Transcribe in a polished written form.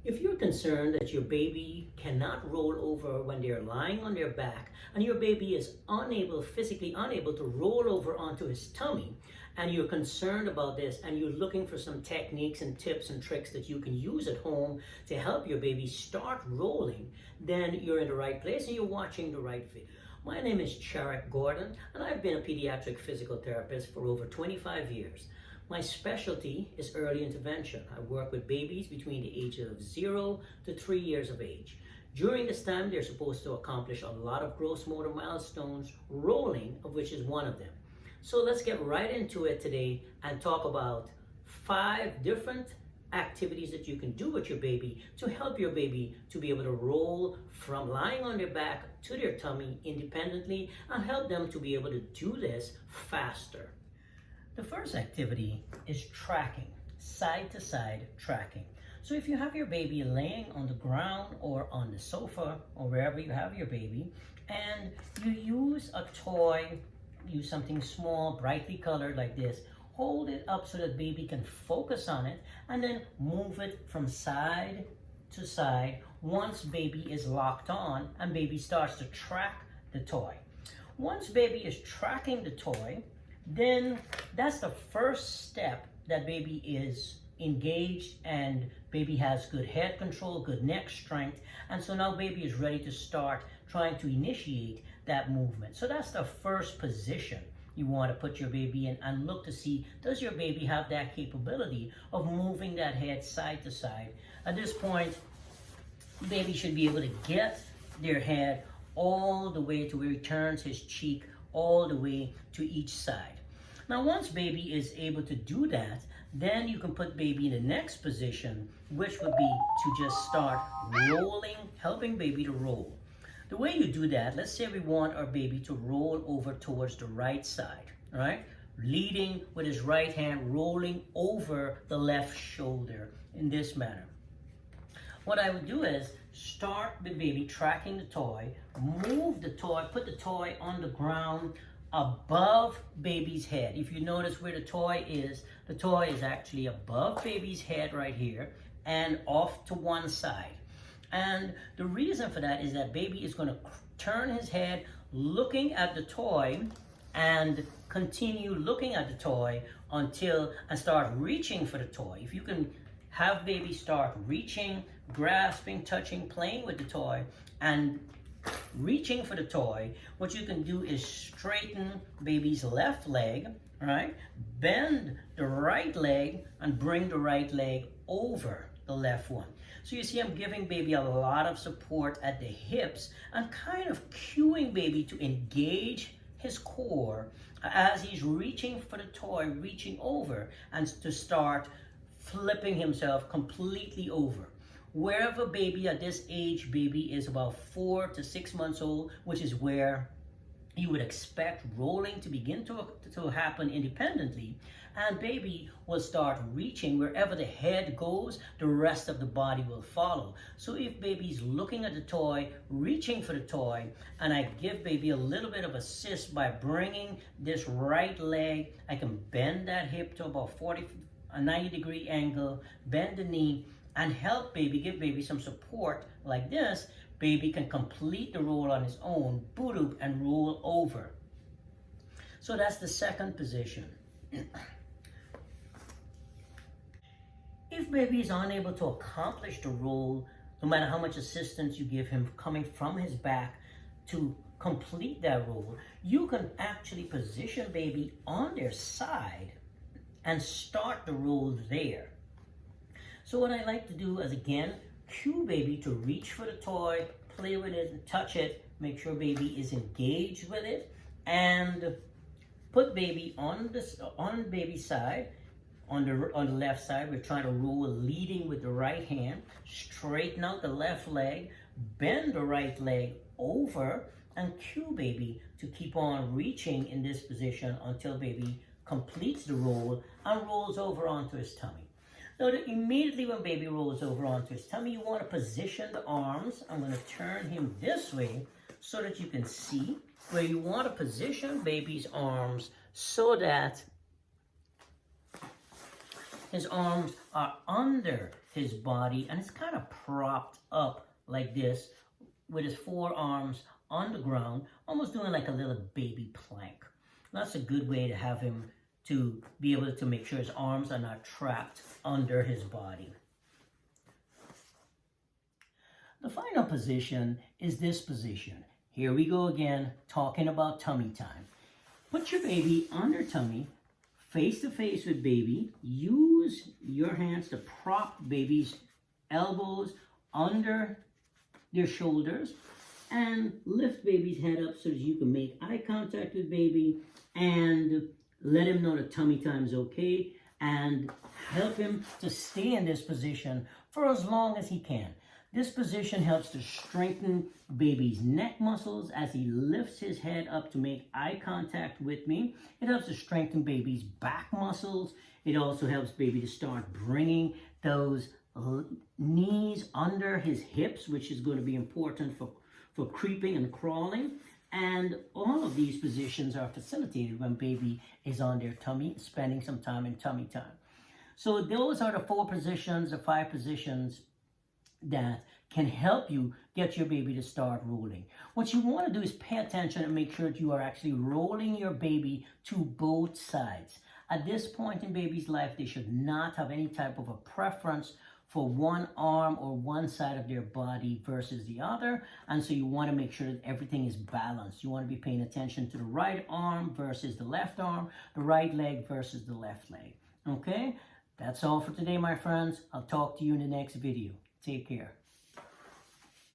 If you're concerned that your baby cannot roll over when they're lying on their back and your baby is physically unable to roll over onto his tummy, and you're concerned about this and you're looking for some techniques and tips and tricks that you can use at home to help your baby start rolling, then you're in the right place and you're watching the right video. My name is Charek Gordon and I've been a pediatric physical therapist for over 25 years. My specialty is early intervention. I work with babies between the ages of 0 to 3 years of age. During this time, they're supposed to accomplish a lot of gross motor milestones, rolling of which is one of them. So let's get right into it today and talk about 5 different activities that you can do with your baby to help your baby to be able to roll from lying on their back to their tummy independently and help them to be able to do this faster. The first activity is tracking, side to side tracking. So if you have your baby laying on the ground or on the sofa or wherever you have your baby, and you use a toy, use something small, brightly colored like this, hold it up so that baby can focus on it and then move it from side to side once baby is locked on and baby starts to track the toy. Once baby is tracking the toy, then that's the first step that baby is engaged and baby has good head control, good neck strength, and so now baby is ready to start trying to initiate that movement. So that's the first position you want to put your baby in and look to see, does your baby have that capability of moving that head side to side? At this point, baby should be able to get their head all the way to where he turns his cheek all the way to each side. Now, once baby is able to do that, then you can put baby in the next position, which would be to just start rolling, helping baby to roll. The way you do that, let's say we want our baby to roll over towards the right side, right? Leading with his right hand, rolling over the left shoulder in this manner. What I would do is start the baby tracking the toy, move the toy, put the toy on the ground above baby's head. If you notice where the toy is actually above baby's head right here and off to one side. And the reason for that is that baby is going to turn his head looking at the toy and continue looking at the toy and start reaching for the toy. If you can have baby start reaching, grasping, touching, playing with the toy and reaching for the toy, what you can do is straighten baby's left leg, right? Bend the right leg and bring the right leg over the left one. So you see I'm giving baby a lot of support at the hips and kind of cueing baby to engage his core as he's reaching for the toy, reaching over, and to start flipping himself completely over. Wherever baby at this age, baby is about 4 to 6 months old, which is where you would expect rolling to begin to happen independently, and baby will start reaching wherever the head goes, the rest of the body will follow. So if baby's looking at the toy, reaching for the toy, and I give baby a little bit of assist by bringing this right leg, I can bend that hip to about a 90-degree angle, bend the knee, and help baby, give baby some support like this. Baby can complete the roll on his own, boot up and roll over. So that's the second position. If baby is unable to accomplish the roll, no matter how much assistance you give him coming from his back to complete that roll, you can actually position baby on their side and start the roll there. So what I like to do is, again, cue baby to reach for the toy, play with it, and touch it, make sure baby is engaged with it, and put baby on baby's side, on the left side. We're trying to roll leading with the right hand, straighten out the left leg, bend the right leg over, and cue baby to keep on reaching in this position until baby completes the roll and rolls over onto his tummy. Now, immediately when baby rolls over onto his tummy, you want to position the arms. I'm going to turn him this way so that you can see where you want to position baby's arms so that his arms are under his body, and it's kind of propped up like this with his forearms on the ground, almost doing like a little baby plank. That's a good way to have him to be able to make sure his arms are not trapped under his body. The final position is this position. Here we go again, talking about tummy time. Put your baby on their tummy, face to face with baby. Use your hands to prop baby's elbows under their shoulders and lift baby's head up so that you can make eye contact with baby and let him know that tummy time is okay, and help him to stay in this position for as long as he can. This position helps to strengthen baby's neck muscles as he lifts his head up to make eye contact with me. It helps to strengthen baby's back muscles. It also helps baby to start bringing those knees under his hips, which is going to be important for creeping and crawling. And all of these positions are facilitated when baby is on their tummy, spending some time in tummy time. So those are the 4 positions, the 5 positions that can help you get your baby to start rolling. What you want to do is pay attention and make sure that you are actually rolling your baby to both sides. At this point in baby's life, they should not have any type of a preference for one arm or one side of their body versus the other. And so you want to make sure that everything is balanced. You want to be paying attention to the right arm versus the left arm, the right leg versus the left leg. Okay? That's all for today, my friends. I'll talk to you in the next video. Take care.